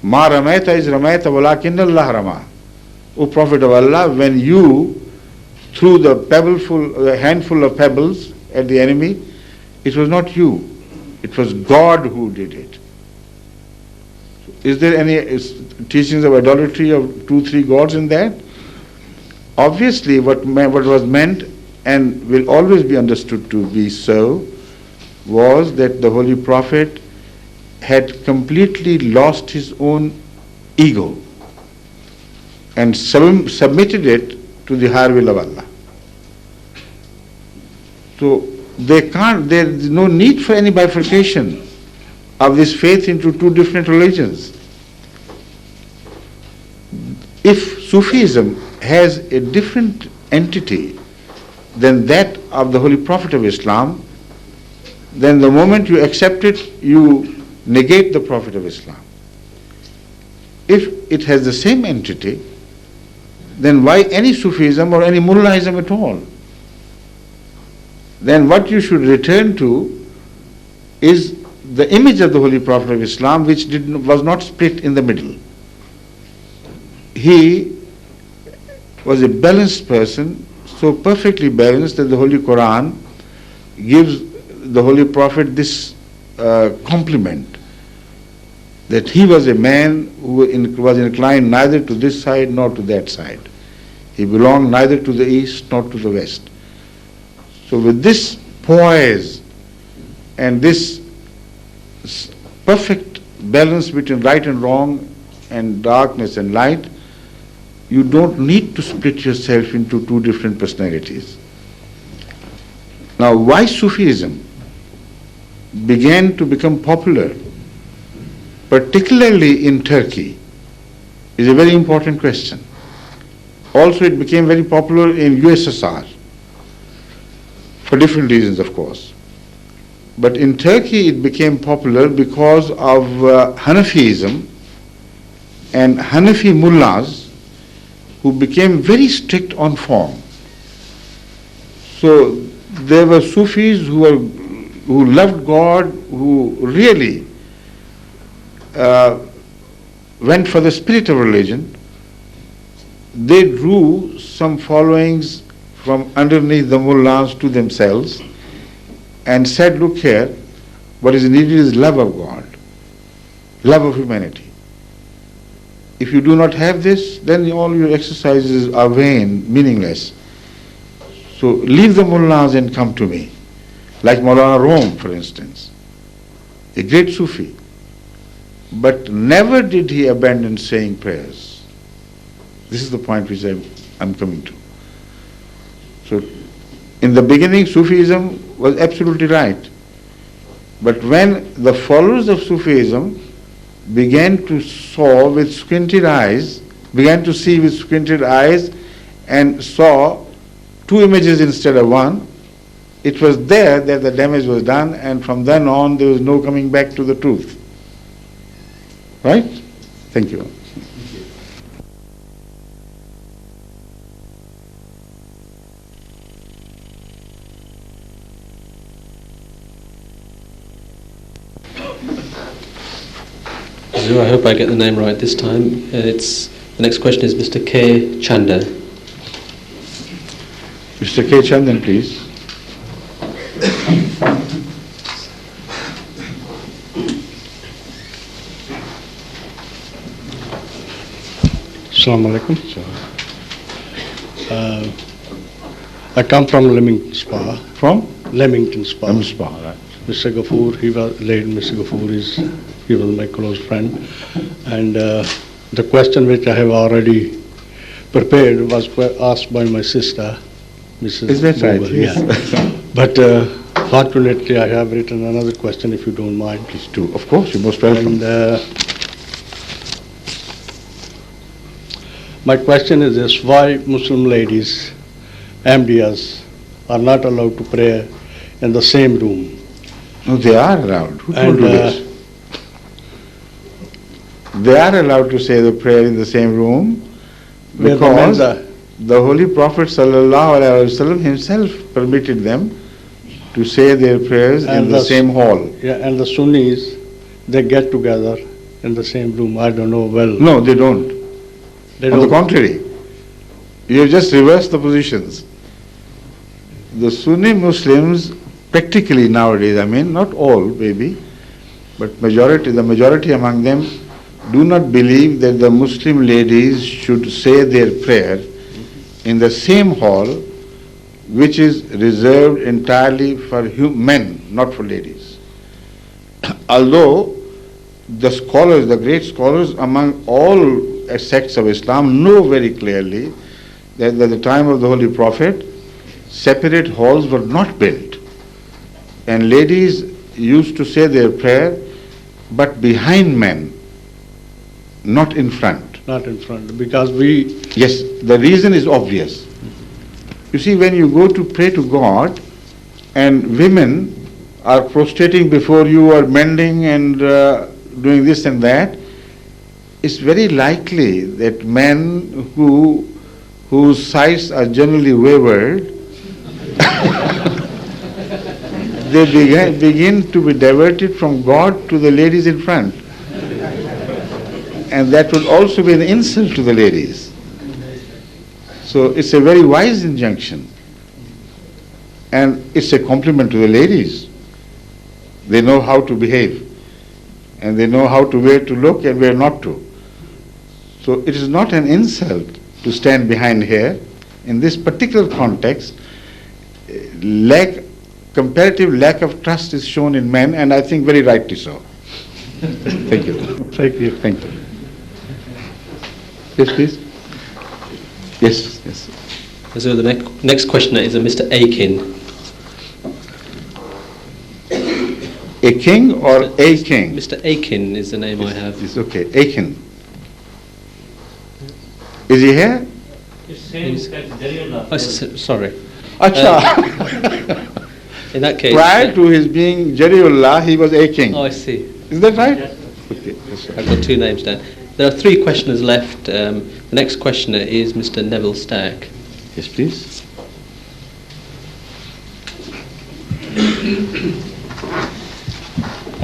Ma ramaita is ramaita walakin Allah rama. O Prophet of Allah, when you threw the handful of pebbles at the enemy, it was not you. It was God who did it. Is there any teachings of idolatry of 2-3 gods in that? Obviously, what was meant and will always be understood to be so was that the Holy Prophet had completely lost his own ego and submitted it to the higher will of Allah. So there is no need for any bifurcation of this faith into two different religions. If Sufism has a different entity than that of the Holy Prophet of Islam, then the moment you accept it, you negate the Prophet of Islam. If it has the same entity, then why any Sufism or any Mullahism at all? Then what you should return to is the image of the Holy Prophet of Islam, which was not split in the middle. He was a balanced person, so perfectly balanced that the Holy Quran gives the Holy Prophet this compliment, that he was a man who was inclined neither to this side nor to that side. He belonged neither to the east nor to the west. So with this poise and this perfect balance between right and wrong and darkness and light, you don't need to split yourself into two different personalities. Now, why Sufism began to become popular, particularly in Turkey, is a very important question. Also, it became very popular in USSR, for different reasons, of course. But in Turkey, it became popular because of Hanafiism and Hanafi mullahs who became very strict on form. So there were Sufis who loved God, who really went for the spirit of religion. They drew some followings from underneath the mullahs to themselves and said, look here, what is needed is love of God, love of humanity. If you do not have this, then all your exercises are vain, meaningless. So leave the mullahs and come to me. Like Maulana Rome, for instance, a great Sufi. But never did he abandon saying prayers. This is the point which I'm coming to. So in the beginning, Sufism was absolutely right. But when the followers of Sufism began to saw with squinted eyes, began to see with squinted eyes and saw two images instead of one, it was there that the damage was done, and from then on there was no coming back to the truth. Right? Thank you. I hope I get the name right this time. The next question is Mr. K. Chanda. Mr. K. Chandan, please. Assalamu alaikum. I come from Leamington Spa. From? Leamington Spa. Leamington Spa, right. Mr. Ghafoor, late Mr. Ghafoor he was my close friend. And the question which I have already prepared was asked by my sister, Mrs. Is that right? Bogle. Yes. Yeah. But fortunately I have written another question, if you don't mind. Please do. Of course, you're most welcome. And my question is this: why Muslim ladies, MDs, are not allowed to pray in the same room? No, they are allowed. Who told you this? They are allowed to say the prayer in the same room because the Holy Prophet ﷺ himself permitted them to say their prayers in the same hall. Yeah, and the Sunnis, they get together in the same room. I don't know well. No, they don't. On the contrary, you have just reversed the positions. The Sunni Muslims, practically nowadays, I mean, not all maybe, but the majority among them do not believe that the Muslim ladies should say their prayer in the same hall, which is reserved entirely for men, not for ladies. Although the scholars, the great scholars among all sects of Islam know very clearly that at the time of the Holy Prophet, separate halls were not built. And ladies used to say their prayer, but behind men, not in front. Not in front, because we... Yes, the reason is obvious. You see, when you go to pray to God, and women are prostrating before you, or bending and doing this and that, it's very likely that men whose sights are generally wayward, they begin to be diverted from God to the ladies in front. And that will also be an insult to the ladies. So it's a very wise injunction. And it's a compliment to the ladies. They know how to behave. And they know how to where to look and where not to. So it is not an insult to stand behind here. In this particular context, comparative lack of trust is shown in men, and I think very rightly so. Thank you. Thank you. Thank you. Yes, please. Yes, yes. So the next questioner is a Mr. Akin. A king or a king? Mr. Akin is the name I have. It's okay. Akin. Is he here? Oh, sorry. Acha. In that case... Prior to his being Jariullah, he was a king. Oh, I see. Is that right? Yes. Okay. Yes, I've got two names down. There are three questioners left. The next questioner is Mr. Neville Stack. Yes, please.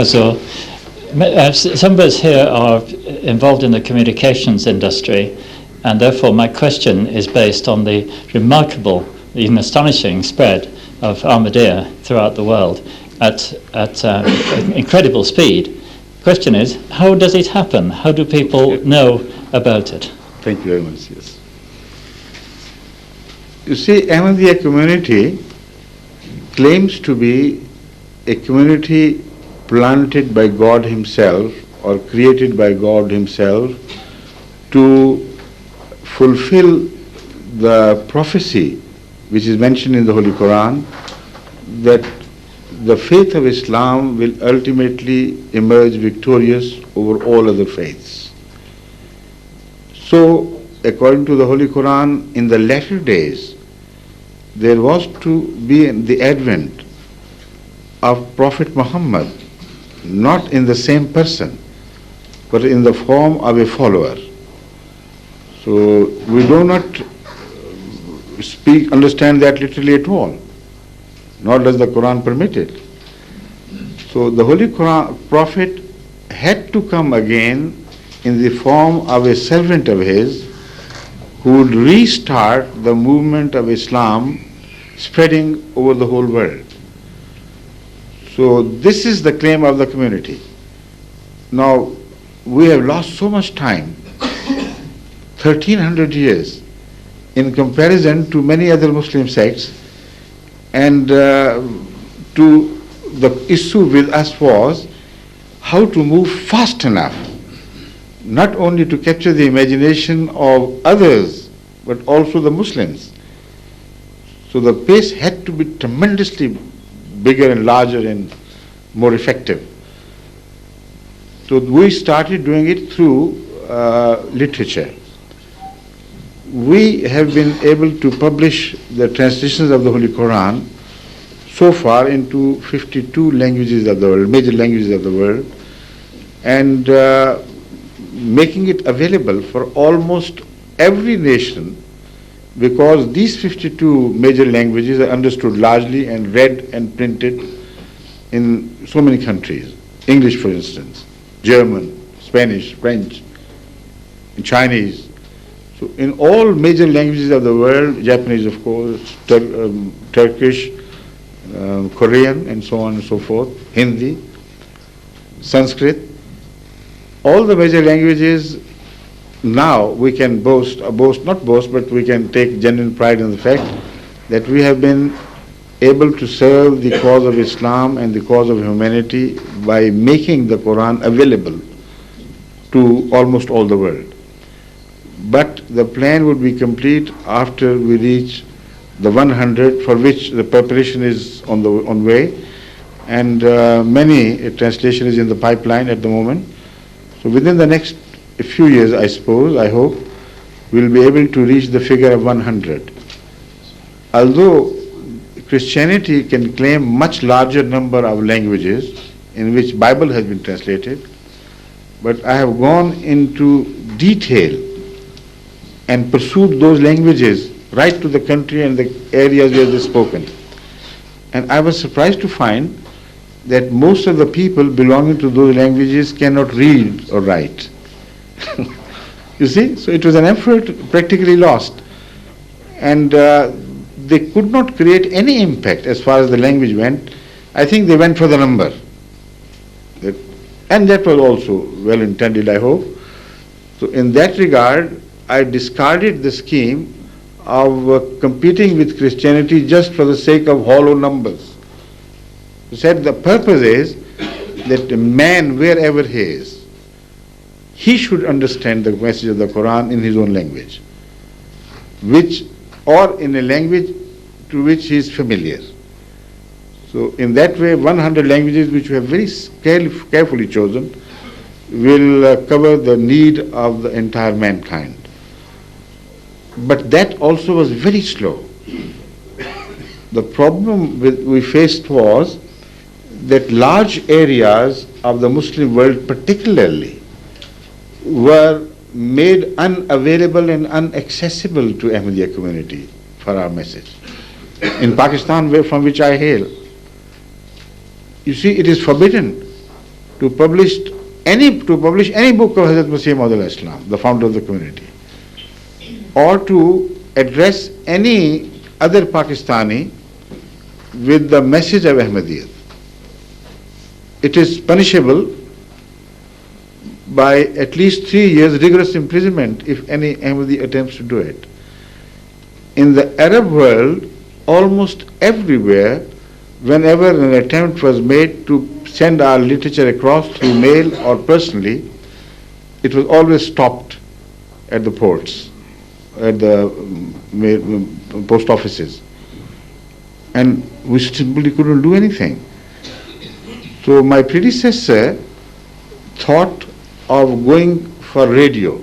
So, some of us here are involved in the communications industry, and therefore my question is based on the remarkable even astonishing spread of Ahmadiyya throughout the world at incredible speed. The question is, how does it happen? How do people know about it? Thank you very much. Yes. You see, Ahmadiyya community claims to be a community planted by God Himself or created by God Himself to fulfill the prophecy which is mentioned in the Holy Quran, that the faith of Islam will ultimately emerge victorious over all other faiths. So, according to the Holy Quran, in the latter days, there was to be the advent of Prophet Muhammad, not in the same person, but in the form of a follower. So we do not understand that literally at all, nor does the Quran permit it. So the Holy Quran Prophet had to come again in the form of a servant of his who would restart the movement of Islam spreading over the whole world. So this is the claim of the community. Now, we have lost so much time, 1300 years, in comparison to many other Muslim sects, and to the issue with us was how to move fast enough, not only to capture the imagination of others, but also the Muslims. So the pace had to be tremendously bigger and larger and more effective. So we started doing it through literature. We have been able to publish the translations of the Holy Quran so far into 52 languages of the world, major languages of the world, and making it available for almost every nation, because these 52 major languages are understood largely and read and printed in so many countries. English, for instance, German, Spanish, French, Chinese. So in all major languages of the world, Japanese of course, Turkish, Korean, and so on and so forth, Hindi, Sanskrit, all the major languages. Now we can but we can take genuine pride in the fact that we have been able to serve the cause of Islam and the cause of humanity by making the Quran available to almost all the world. But the plan would be complete after we reach the 100, for which the preparation is on way, and many translation is in the pipeline at the moment. So within the next few years, I hope, we'll be able to reach the figure of 100. Although Christianity can claim much larger number of languages in which Bible has been translated, but I have gone into detail and pursued those languages right to the country and the areas where they're spoken. And I was surprised to find that most of the people belonging to those languages cannot read or write. You see, so it was an effort practically lost, and they could not create any impact as far as the language went. I think they went for the number, and that was also well intended, I hope. So in that regard, I discarded the scheme of competing with Christianity just for the sake of hollow numbers. I said the purpose is that a man, wherever he is, he should understand the message of the Quran in his own language, or in a language to which he is familiar. So in that way, 100 languages which we have very carefully chosen will cover the need of the entire mankind. But that also was very slow. The problem we faced was that large areas of the Muslim world particularly were made unavailable and inaccessible to Ahmadiyya community for our message. In Pakistan, from which I hail, you see, it is forbidden to publish any book of Hazrat Masih Maud al-Islam, the founder of the community, or to address any other Pakistani with the message of Ahmadiyyat. It is punishable by at least 3 years rigorous imprisonment if any Ahmadi attempts to do it. In the Arab world, almost everywhere, whenever an attempt was made to send our literature across through mail or personally, it was always stopped at the ports, at the post offices. And we simply couldn't do anything. So my predecessor thought of going for radio.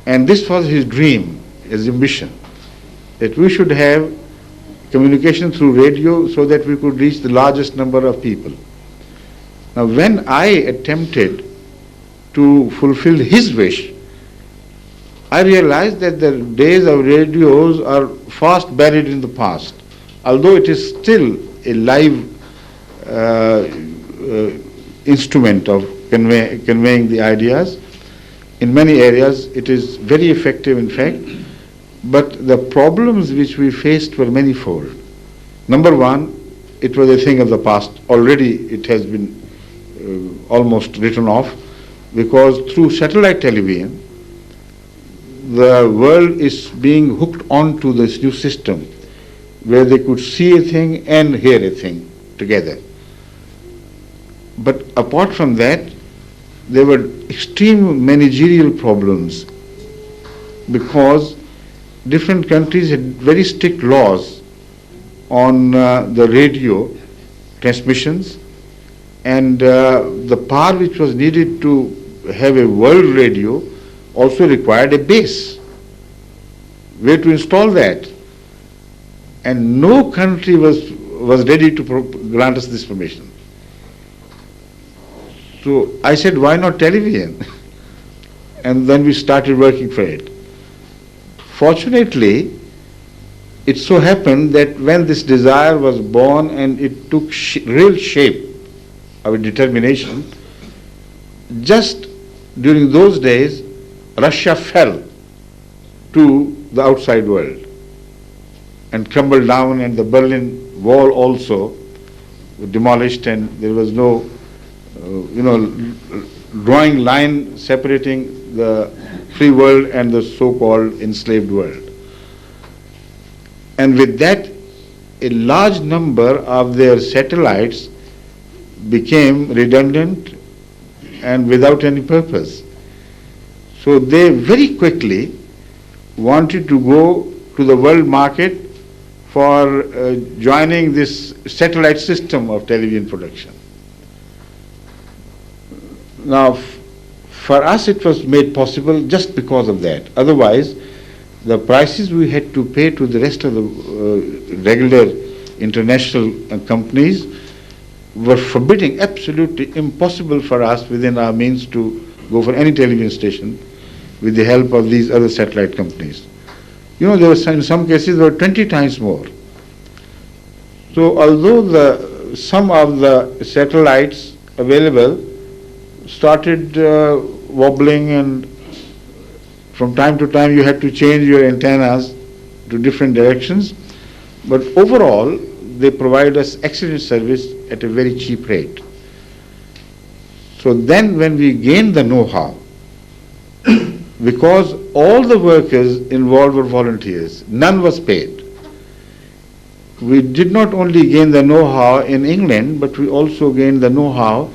And this was his dream, his ambition, that we should have communication through radio so that we could reach the largest number of people. Now, when I attempted to fulfill his wish, I realized that the days of radios are fast buried in the past. Although it is still a live instrument of conveying the ideas, in many areas it is very effective, in fact, but the problems which we faced were manifold. Number one, it was a thing of the past. Already it has been almost written off, because through satellite television, the world is being hooked onto this new system where they could see a thing and hear a thing together. But apart from that, there were extreme managerial problems because different countries had very strict laws on the radio transmissions, and the power which was needed to have a world radio also required a base. Where to install that? And no country was ready to grant us this permission. So I said, why not television? And then we started working for it. Fortunately, it so happened that when this desire was born and it took real shape, our determination, just during those days, Russia fell to the outside world and crumbled down, and the Berlin Wall also was demolished, and there was no drawing line separating the free world and the so-called enslaved world. And with that, a large number of their satellites became redundant and without any purpose. So they very quickly wanted to go to the world market for joining this satellite system of television production. Now, for us it was made possible just because of that. Otherwise, the prices we had to pay to the rest of the regular international companies were forbidding, absolutely impossible for us within our means to go for any television station with the help of these other satellite companies. There were in some cases there were 20 times more. So although some of the satellites available started wobbling, and from time to time you had to change your antennas to different directions, but overall they provide us excellent service at a very cheap rate. So then when we gained the know-how, because all the workers involved were volunteers, none was paid. We did not only gain the know-how in England, but we also gained the know-how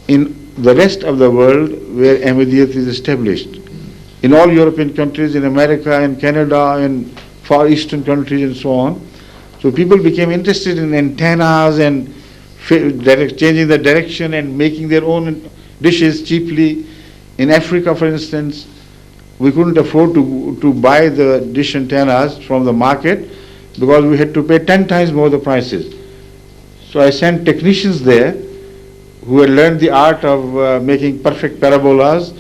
in the rest of the world where Ahmadiyyat is established. In all European countries, in America, in Canada, in Far Eastern countries and so on. So people became interested in antennas and changing the direction and making their own dishes cheaply. In Africa, for instance, we couldn't afford to buy the dish antennas from the market because we had to pay 10 times more the prices. So I sent technicians there who had learned the art of making perfect parabolas,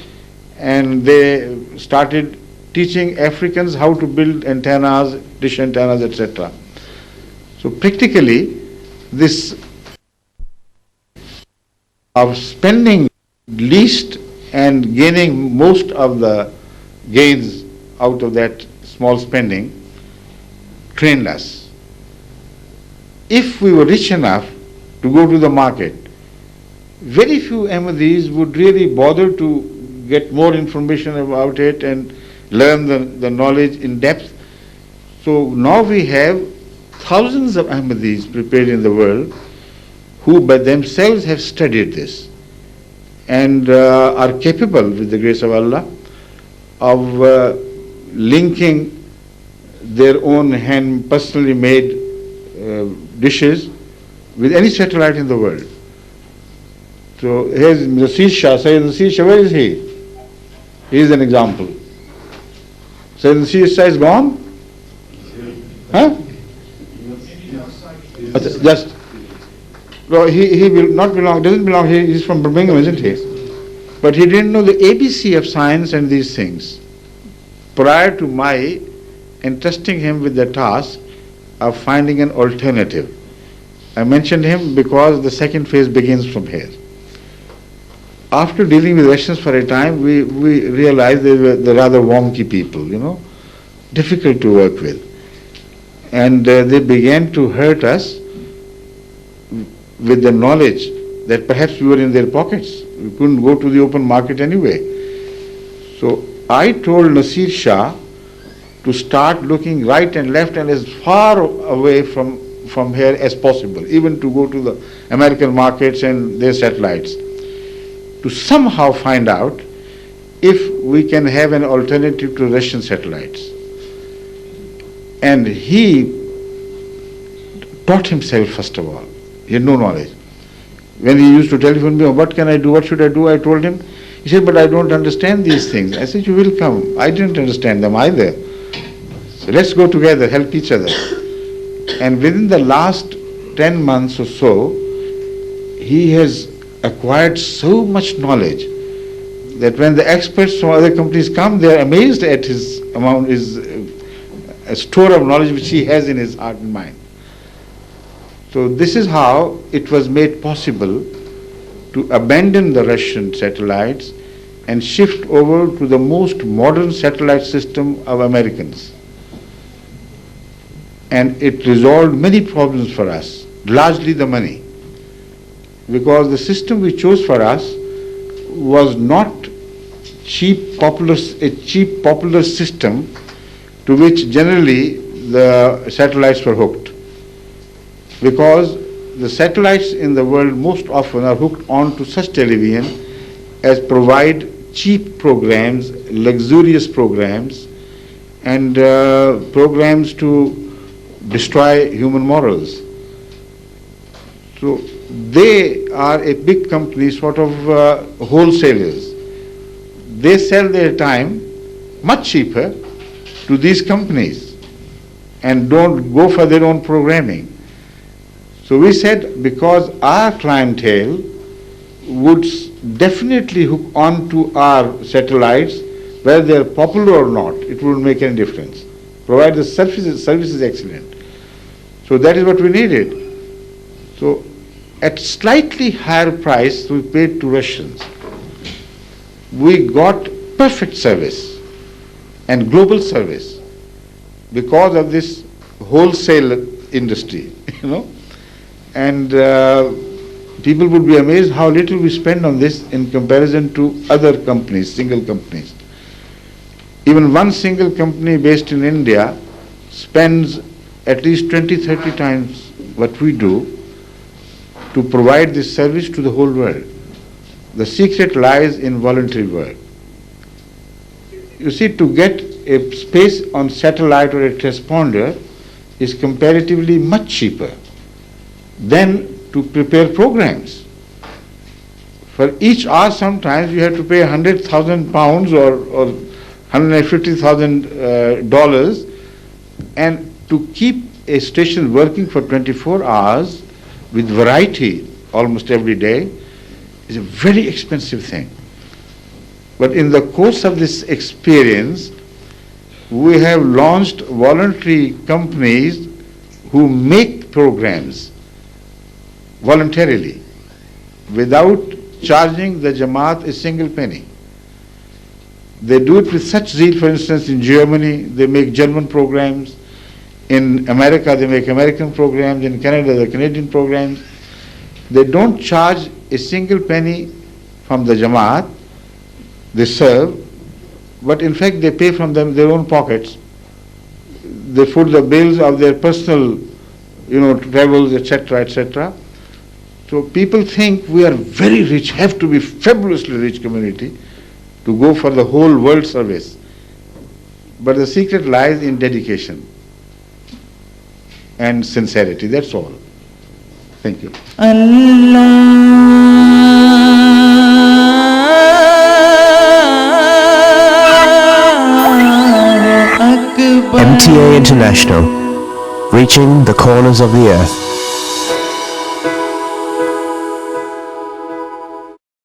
and they started teaching Africans how to build antennas, dish antennas, etc. So practically, this of spending least and gaining most of the gains out of that small spending trained us. If we were rich enough to go to the market, very few Ahmadis would really bother to get more information about it and learn the knowledge in depth. So now we have thousands of Ahmadis prepared in the world who by themselves have studied this and are capable, with the grace of Allah, of linking their own hand personally made dishes with any satellite in the world. So here's Nasir Shah. Sayyid Nasir Shah, where is he? He is an example. Sayyid Nasir Shah is gone? Huh? Just, no, he will not belong, doesn't belong here, he's from Birmingham, isn't he? But he didn't know the ABC of science and these things prior to my entrusting him with the task of finding an alternative. I mentioned him because the second phase begins from here. After dealing with Russians for a time, we realized they were the rather wonky people, difficult to work with. And they began to hurt us with the knowledge that perhaps we were in their pockets. We couldn't go to the open market anyway. So I told Nasir Shah to start looking right and left and as far away from here as possible, even to go to the American markets and their satellites, to somehow find out if we can have an alternative to Russian satellites. And he taught himself first of all. He had no knowledge. When he used to telephone me, "Oh, what can I do, what should I do?" I told him. He said, "But I don't understand these things." I said, "You will come." I didn't understand them either. So let's go together, help each other. And within the last 10 months or so, he has acquired so much knowledge that when the experts from other companies come, they are amazed at his amount, his store of knowledge which he has in his heart and mind. So this is how it was made possible to abandon the Russian satellites and shift over to the most modern satellite system of Americans. And it resolved many problems for us, largely the money, because the system we chose for us was not a cheap popular system to which generally the satellites were hooked. Because the satellites in the world most often are hooked onto such television as provide cheap programs, luxurious programs, and programs to destroy human morals. So they are a big company, sort of wholesalers. They sell their time much cheaper to these companies and don't go for their own programming. So we said, because our clientele would definitely hook onto our satellites, whether they are popular or not, it wouldn't make any difference. Provide the service is excellent. So that is what we needed. So at slightly higher price we paid to Russians, we got perfect service and global service because of this wholesale industry, And people would be amazed how little we spend on this in comparison to other companies, single companies. Even one single company based in India spends at least 20-30 times what we do to provide this service to the whole world. The secret lies in voluntary work. You see, to get a space on satellite or a transponder is comparatively much cheaper than to prepare programs. For each hour sometimes you have to pay £100,000 or $150,000, and to keep a station working for 24 hours with variety almost every day is a very expensive thing. But in the course of this experience, we have launched voluntary companies who make programs voluntarily without charging the Jamaat a single penny. They do it with such zeal. For instance, in Germany, they make German programs. In America, they make American programs. In Canada, the Canadian programs. They don't charge a single penny from the Jamaat they serve, but in fact they pay from their own pockets. They foot the bills of their personal, travels, etc., etc. So people think we are very rich, have to be fabulously rich community to go for the whole world service. But the secret lies in dedication and sincerity, that's all. Thank you. MTA International, reaching the corners of the earth.